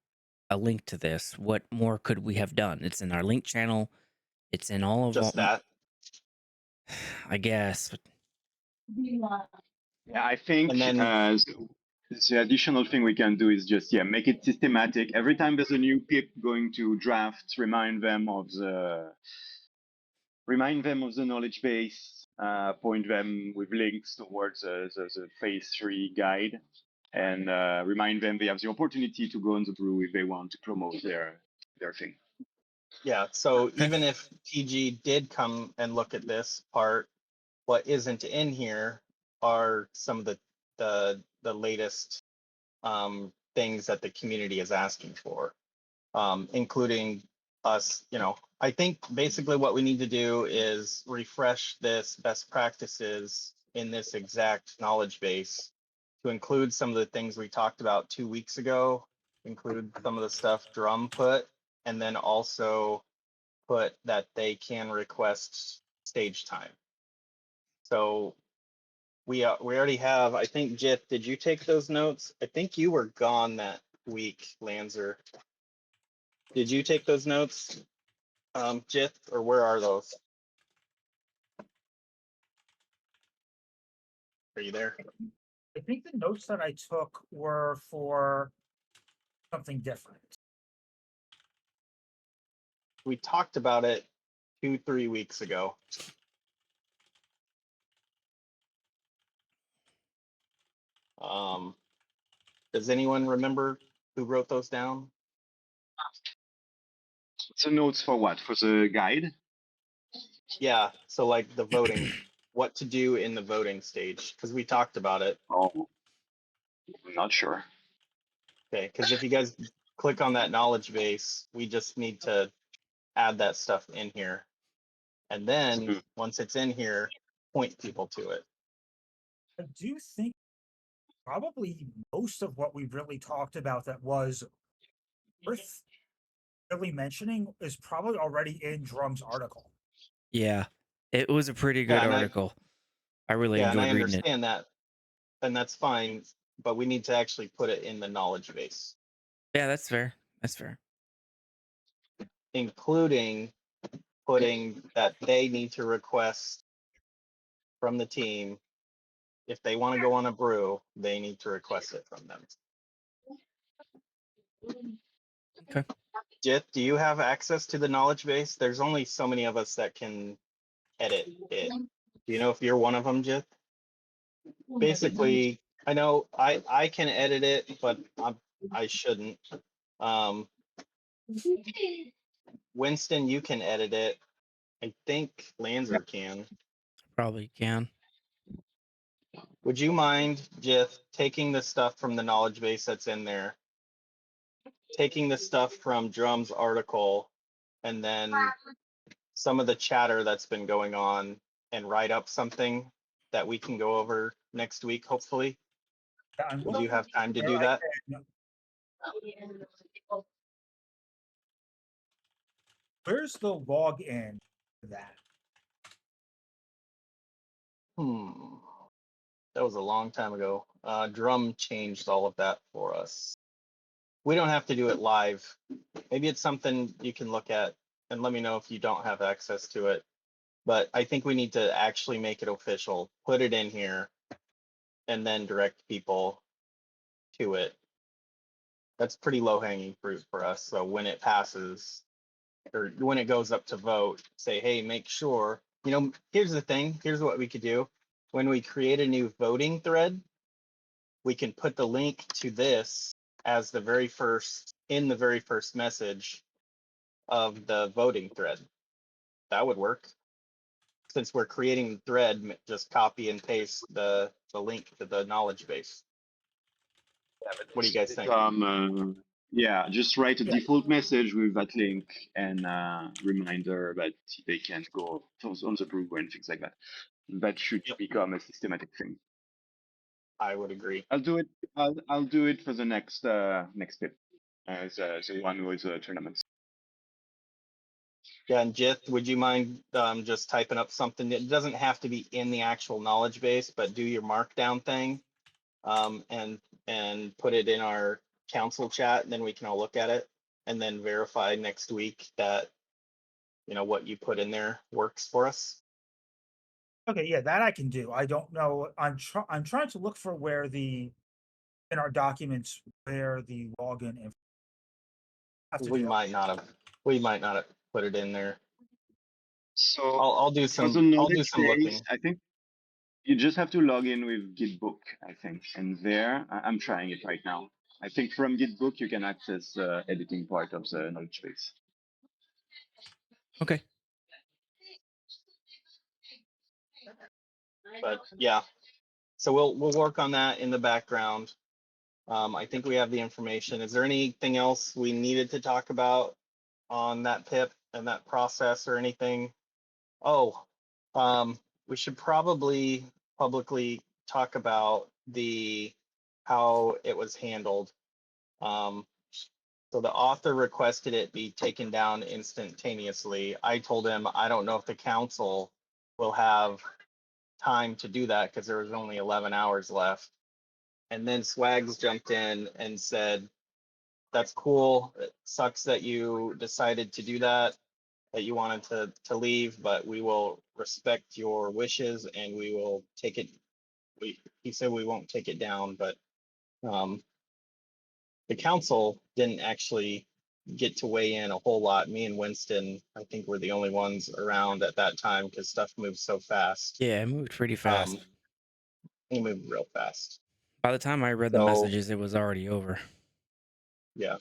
A: a link to this, what more could we have done? It's in our link channel. It's in all of
C: Just that.
A: I guess.
D: Yeah, I think
C: And then
D: the additional thing we can do is just make it systematic. Every time there's a new pip going to draft, remind them of the knowledge base, point them with links towards the phase 3 guide, and remind them they have the opportunity to go on the brew if they want to promote their thing.
C: yeah, so even if PG did come and look at this part, what isn't in here are some of the latest things that the community is asking for, including us. I think basically what we need to do is refresh this best practices in this exact knowledge base to include some of the things we talked about 2 weeks ago, include some of the stuff Drum put, and then also put that they can request stage time. So we already have, I think, Jith, did you take those notes? I think you were gone that week, Lanzer. Did you take those notes, Jith, or where are those? Are you there?
B: I think the notes that I took were for something different.
C: We talked about it 2-3 weeks ago. Does anyone remember who wrote those down?
D: So notes for what? For the guide?
C: Yeah, so like the voting, what to do in the voting stage, because we talked about it.
D: Oh, I'm not sure.
C: Okay, because if you guys click on that knowledge base, we just need to add that stuff in here. And then once it's in here, point people to it.
B: I do think probably most of what we really talked about that was worth really mentioning is probably already in Drum's article.
A: Yeah, it was a pretty good
C: Yeah,
A: article. I really
C: and I
A: enjoyed reading it.
C: understand that, and that's fine, but we need to actually put it in the knowledge base,
A: Yeah, that's fair. That's fair.
C: including putting that they need to request from the team. If they want to go on a brew, they need to request it from them.
A: Okay.
C: Jith, do you have access to the knowledge base? There's only so many of us that can edit it. Do you know if you're one of them, Jith? Basically, I know I can edit it, but I shouldn't. Winston, you can edit it. I think Lanzer can.
A: Probably can.
C: Would you mind, Jith, taking the stuff from the knowledge base that's in there, taking the stuff from Drum's article, and then some of the chatter that's been going on, and write up something that we can go over next week, hopefully? Would you have time to do that?
B: Where's the login that.
C: That was a long time ago. Drum changed all of that for us. We don't have to do it live. Maybe it's something you can look at and let me know if you don't have access to it. But I think we need to actually make it official, put it in here, and then direct people to it. That's pretty low hanging fruit for us. So when it passes or when it goes up to vote, say, hey, make sure, here's the thing. Here's what we could do. When we create a new voting thread, we can put the link to this as the very first message of the voting thread. That would work. Since we're creating the thread, just copy and paste the link to the knowledge base. What do you guys think?
D: Yeah, just write a
B: Yeah.
D: default message with that link and reminder that they can go on the brew and things like that. That should become a systematic thing.
C: I would agree.
D: I'll do it. I'll do it for the next pip, the one with tournaments.
C: Yeah, and Jith, would you mind just typing up something that doesn't have to be in the actual knowledge base, but do your markdown thing, and put it in our council chat, and then we can all look at it and then verify next week that what you put in there works for us.
B: Okay, yeah, that I can do. I don't know. I'm trying to look for where in our documents where the login info.
C: We might not have put it in there.
D: So
C: I'll do
D: for the
C: some
D: knowledge base,
C: looking.
D: I think you just have to log in with Gitbook, I think, and there I'm trying it right now. I think from Gitbook you can access the editing part of the knowledge base.
A: Okay.
C: But yeah, so we'll work on that in the background. I think we have the information. Is there anything else we needed to talk about on that PIP and that process or anything? Oh, we should probably publicly talk about how it was handled. So the author requested it be taken down instantaneously. I told him I don't know if the council will have time to do that because there was only 11 hours left. And then Swags jumped in and said, that's cool. It sucks that you decided to do that you wanted to leave, but we will respect your wishes and we will take it. He said we won't take it down, but the council didn't actually get to weigh in a whole lot. Me and Winston, I think, were the only ones around at that time because stuff moves so fast.
A: Yeah, it moved pretty fast.
C: It moved real fast.
A: By the time I read the messages, it was already over.
C: Yeah.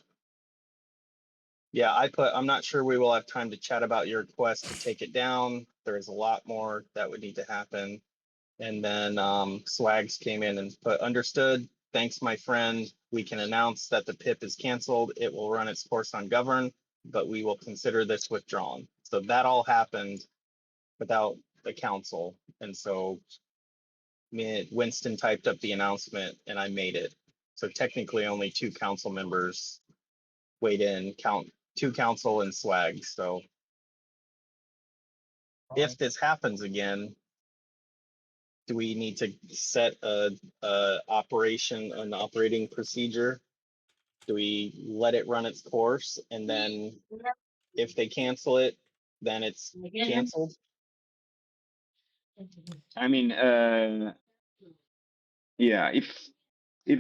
C: Yeah, I'm not sure we will have time to chat about your request to take it down. There is a lot more that would need to happen. And then Swags came in and put, understood. Thanks, my friend. We can announce that the PIP is canceled. It will run its course on govern, but we will consider this withdrawn. So that all happened without the council. And so Winston typed up the announcement and I made it. So technically only 2 council members weighed in, 2 council and Swags. So if this happens again, do we need to set an operating procedure? Do we let it run its course and then if they cancel it, then it's canceled?
D: I mean, yeah, if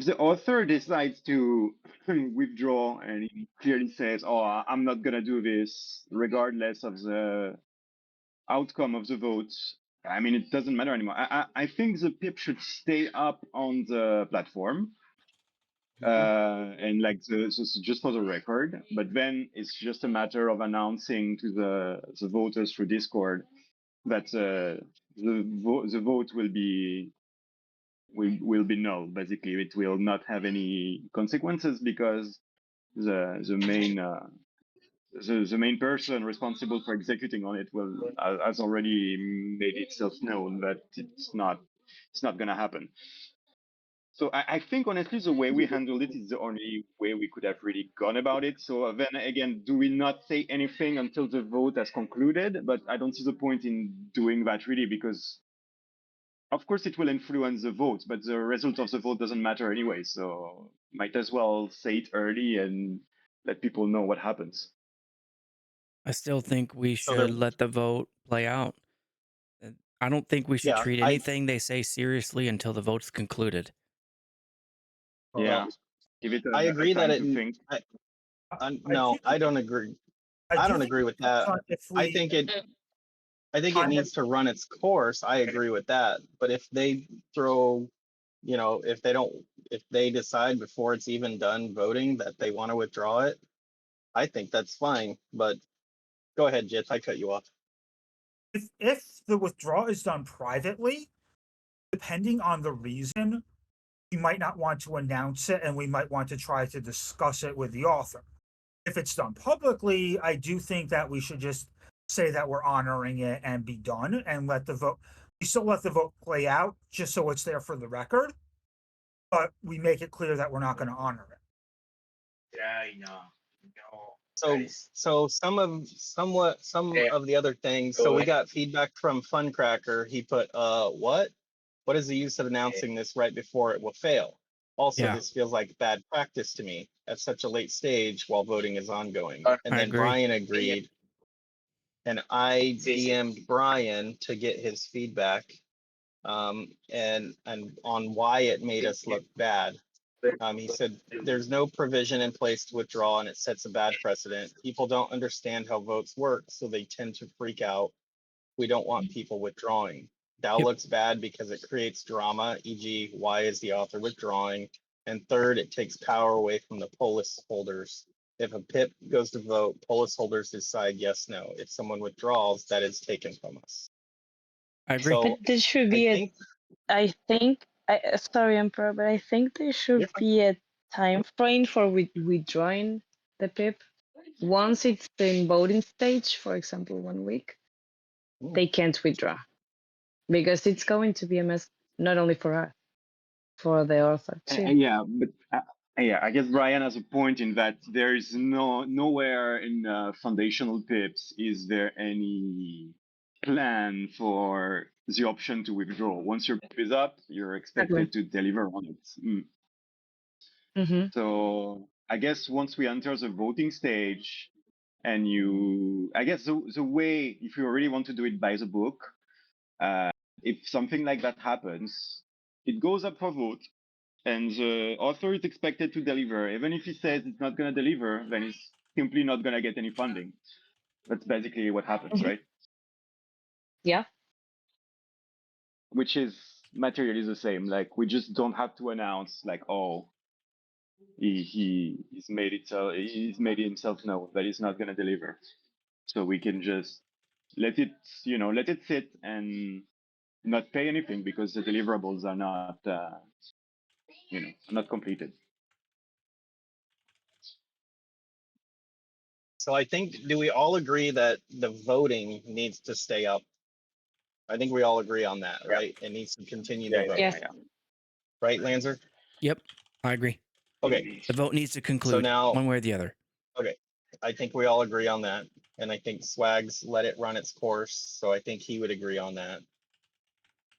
D: the author decides to withdraw and he clearly says, "Oh, I'm not gonna do this," regardless of the outcome of the vote, I mean, it doesn't matter anymore. I think the PIP should stay up on the platform, and like just for the record. But then it's just a matter of announcing to the voters through Discord that the vote will be null. Basically, it will not have any consequences because the main person responsible for executing on it has already made itself known that it's not going to happen. So I think honestly the way we handled it is the only way we could have really gone about it. So then again, do we not say anything until the vote has concluded? But I don't see the point in doing that really, because of course it will influence the vote, but the result of the vote doesn't matter anyway. So might as well say it early and let people know what happens.
A: I still think we
C: So there,
A: should let the vote play out. I don't think we should
C: yeah,
A: treat anything they say seriously until the vote's concluded.
D: Yeah,
C: well,
D: give it
C: I
D: a
C: agree that
D: time
C: it.
D: to think.
C: No, I don't agree. I
B: do
C: don't
B: think
C: agree with that.
B: if
C: I
B: we
C: think it. I think it needs to run its course. I agree with that. But if they throw, if they don't, if they decide before it's even done voting that they want to withdraw it, I think that's fine. But go ahead, Jits. I cut you off.
B: if the withdrawal is done privately, depending on the reason, we might not want to announce it and we might want to try to discuss it with the author. If it's done publicly, I do think that we should just say that we're honoring it and be done and let the vote. We still let the vote play out just so it's there for the record, but we make it clear that we're not going to honor it.
C: So some of the other things. So we got feedback from Funcracker. He put, what? What is the use of announcing this right before it will fail? Also,
A: Yeah.
C: this feels like bad practice to me at such a late stage while voting is ongoing. And
A: I
C: then
A: agree.
C: Brian agreed. And I DM'd Brian to get his feedback, and on why it made us look bad. He said there's no provision in place to withdraw and it sets a bad precedent. People don't understand how votes work, so they tend to freak out. We don't want people withdrawing. DAO
A: Yep.
C: looks bad because it creates drama, e.g. why is the author withdrawing? And third, it takes power away from the polis holders. If a PIP goes to vote, polis holders decide yes, no. If someone withdraws, that is taken from us.
A: I agree.
C: So
E: But there should
C: I
E: be
C: think
E: sorry, Emperor, but I think there should
C: You're fine.
E: be a time frame for withdrawing the PIP. Once it's in voting stage, for example, 1 week, they can't withdraw because it's going to be a mess, not only for us, for the author too.
D: Yeah, but yeah, I guess Brian has a point in that there is nowhere in foundational pips is there any plan for the option to withdraw. Once your pip is up, you're expected to deliver on it.
E: Mm-hmm.
D: So I guess once we enter the voting stage, and I guess the way, if you really want to do it by the book, if something like that happens, it goes up for vote. And the author is expected to deliver. Even if he says it's not going to deliver, then he's simply not going to get any funding. That's basically what happens, right?
E: Yeah.
D: Which is materially the same. Like, we just don't have to announce, like, oh, he's made it himself know that he's not going to deliver. So we can just let it sit and not pay anything because the deliverables are not completed.
C: So I think, do we all agree that the voting needs to stay up? I think we all agree on that, right? It needs to continue to vote.
E: Yes.
C: Right, Lanzer?
A: Yep. I agree.
C: Okay,
A: The vote needs to
C: so
A: conclude
C: now,
A: one way or the other.
C: okay, I think we all agree on that. And I think Swags let it run its course, so I think he would agree on that.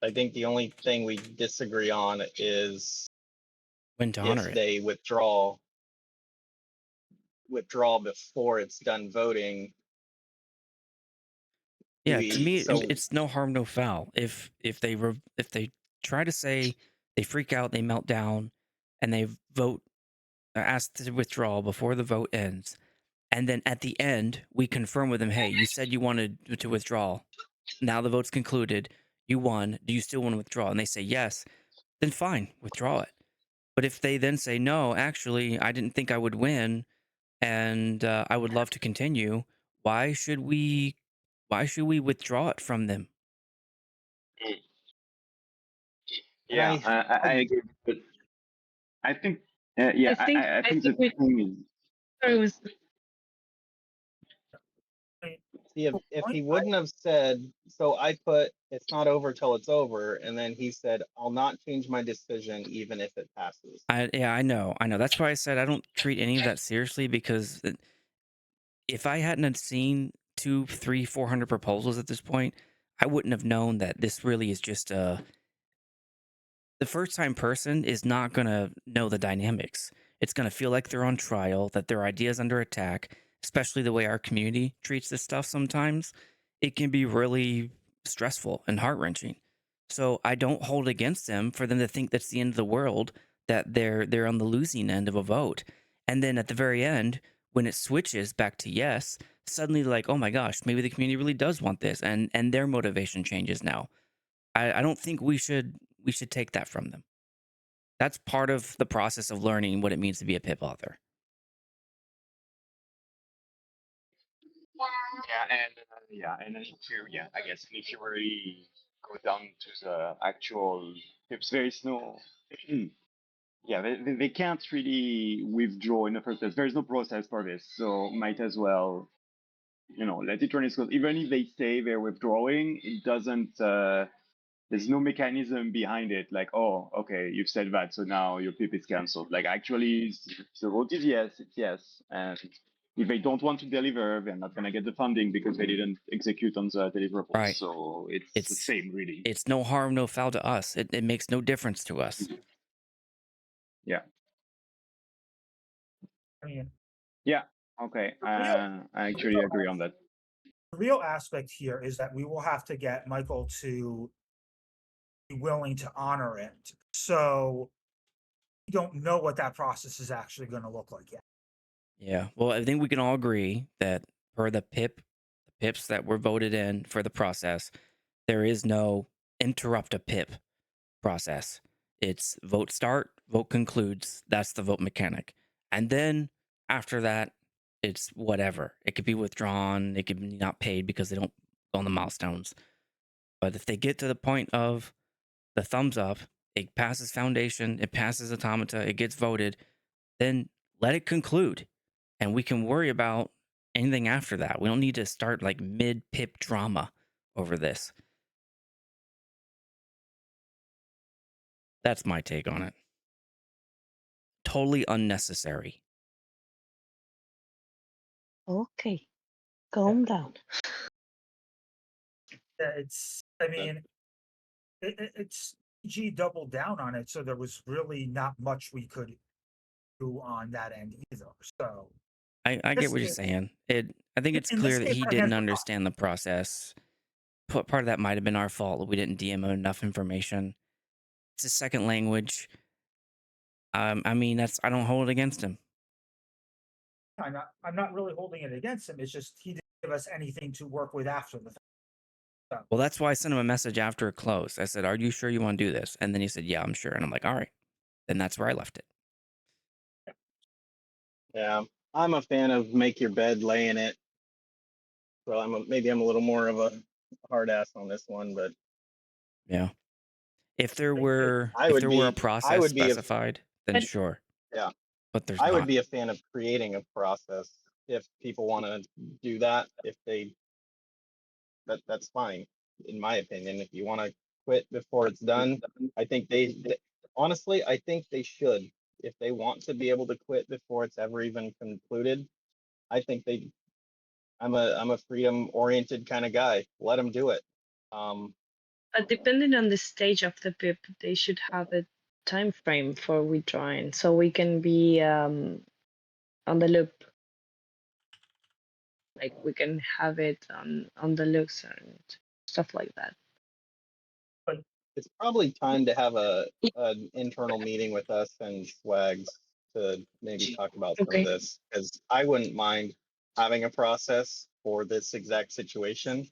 C: I think the only thing we disagree on is
A: When to
C: if
A: honor it.
C: they withdraw before it's done voting.
A: Yeah, to me,
C: So
A: it's no harm, no foul. If they try to say they freak out, they melt down, and they vote, ask to withdraw before the vote ends, and then at the end we confirm with them, hey, you said you wanted to withdraw. Now the vote's concluded. You won. Do you still want to withdraw? And they say yes. Then fine, withdraw it. But if they then say no, actually, I didn't think I would win, and I would love to continue. Why should we withdraw it from them?
D: Yeah, I agree. But I think, I think the thing is,
E: Sorry,
C: he wouldn't have said, so I put it's not over till it's over, and then he said, I'll not change my decision even if it passes.
A: I know. That's why I said I don't treat any of that seriously, because if I hadn't had seen 2, 3, 400 proposals at this point, I wouldn't have known that this really is just the first time person is not going to know the dynamics. It's going to feel like they're on trial, that their idea is under attack, especially the way our community treats this stuff sometimes. It can be really stressful and heart-wrenching. So I don't hold against them for them to think that's the end of the world, that they're on the losing end of a vote. And then at the very end, when it switches back to yes, suddenly like, oh my gosh, maybe the community really does want this, and their motivation changes now. I don't think we should take that from them. That's part of the process of learning what it means to be a PIP author.
D: And then I guess if you really go down to the actual tips, there is no, they can't really withdraw in the first place. There is no process for this, so might as well, let it run its course. Even if they say they're withdrawing, it doesn't. There's no mechanism behind it. Like, oh, okay, you've said that, so now your PIP is cancelled. Like, actually, the vote is yes, it's yes, and if they don't want to deliver, they're not going to get the funding because they didn't execute on the deliverables.
A: Right.
D: So it's the same, really.
A: It's no harm, no foul to us. It makes no difference to us.
D: Yeah.
B: I mean,
D: Yeah. Okay. I actually agree on that.
B: the real aspect here is that we will have to get Michael to be willing to honor it. So we don't know what that process is actually going to look like yet.
A: Yeah. Well, I think we can all agree that for the PIPs that were voted in for the process, there is no interrupt a PIP process. It's vote start, vote concludes. That's the vote mechanic. And then after that, it's whatever. It could be withdrawn. It could be not paid because they don't go on the milestones. But if they get to the point of the thumbs up, it passes foundation, it passes automata, it gets voted, then let it conclude. And we can worry about anything after that. We don't need to start like mid PIP drama over this. That's my take on it. Totally unnecessary.
E: Okay, calm down.
B: I mean, it's G doubled down on it, so there was really not much we could do on that end either. So
A: I get what you're saying. I think it's
B: in
A: clear
B: this
A: that
B: case,
A: he
B: our
A: didn't
B: hands are tied.
A: understand the process. Part of that might have been our fault. We didn't DM him enough information. It's his second language. I mean, I don't hold it against him.
B: I'm not really holding it against him. It's just he didn't give us anything to work with after the fact. So,
A: Well, that's why I sent him a message after it closed. I said, "Are you sure you want to do this?" And then he said, "Yeah, I'm sure." And I'm like, "All right." Then that's where I left it.
C: Yeah, I'm a fan of make your bed, lay in it. So maybe I'm a little more of a hard ass on this one, but
A: Yeah. If there were
C: I
A: if
C: would
A: there were a
C: be
A: process
C: a
A: specified, then
E: But-
A: sure.
C: Yeah.
A: But there's
C: I would
A: not.
C: be a fan of creating a process if people want to do that. If they that's fine, in my opinion. If you want to quit before it's done, I think honestly, I think they should. If they want to be able to quit before it's ever even concluded, I think I'm a freedom oriented kind of guy. Let them do it.
E: But depending on the stage of the PIP, they should have a time frame for withdrawing, so we can be on the loop. Like we can have it on the looks and stuff like that.
C: It's probably time to have an internal meeting with us and Swags to maybe talk about some
E: Okay.
C: of this, because I wouldn't mind having a process for this exact situation.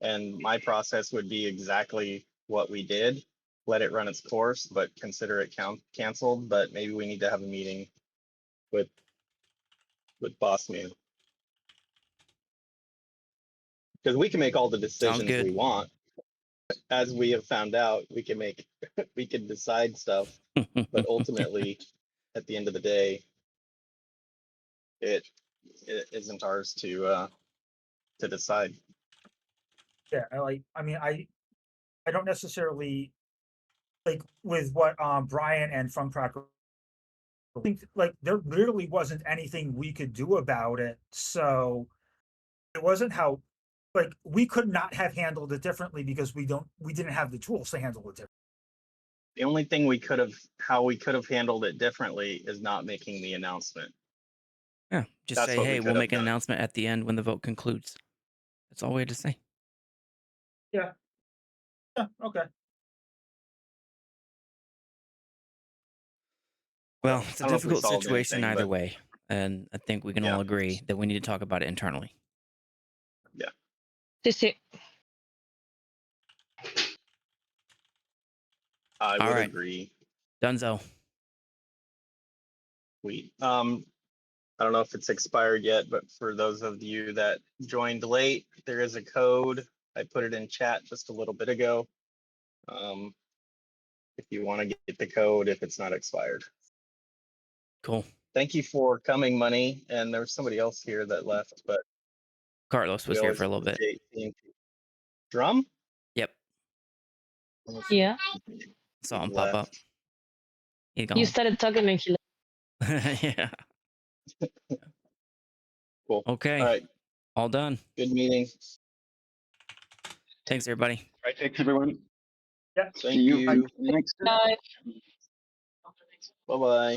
C: And my process would be exactly what we did. Let it run its course, but consider it canceled. But maybe we need to have a meeting with Boss Man. Because we can make all the decisions
A: good.
C: we want. As we have found out, we can decide stuff, but ultimately, at the end of the day, it isn't ours to to decide.
B: Yeah, I don't necessarily like with what Brian and Funkcracker. I think like there literally wasn't anything we could do about it, so it wasn't how like we could not have handled it differently because we didn't have the tools to handle it differently.
C: The only thing we could have handled it differently is not making the announcement.
A: Yeah, just
C: That's
A: say,
C: what we
A: hey,
C: could
A: we'll
C: have
A: make an
C: done.
A: announcement at the end when the vote concludes. That's all we had to say.
B: Yeah, okay.
A: Well,
C: So,
A: it's
C: I
A: a
C: don't know if we
A: difficult
C: solved
A: situation
C: anything,
A: either
C: but
A: way. And I think we can
C: yeah,
A: all agree that we need to talk about it internally.
C: yeah.
G: Sí.
C: I
A: All
C: would
A: right.
C: agree.
A: Dunzo.
C: I don't know if it's expired yet, but for those of you that joined late, there is a code. I put it in chat just a little bit ago. If you want to get the code, if it's not expired.
A: Cool.
C: Thank you for coming, Money. And there was somebody else here that left, but
A: Carlos was
C: we
A: here
C: always
A: for a little bit.
C: appreciate seeing Drum.
A: Yep.
G: Yeah.
A: Saw
C: He
A: him pop up.
C: left.
A: He's
G: You
A: gone.
G: started talking and he
A: Yeah.
C: Cool.
A: Okay.
C: All right.
A: All done.
C: Good meeting.
A: Thanks, everybody.
D: All right, thanks everyone.
B: Yeah.
C: Thank
D: See you
C: you.
D: next time.
G: left.
C: Bye bye.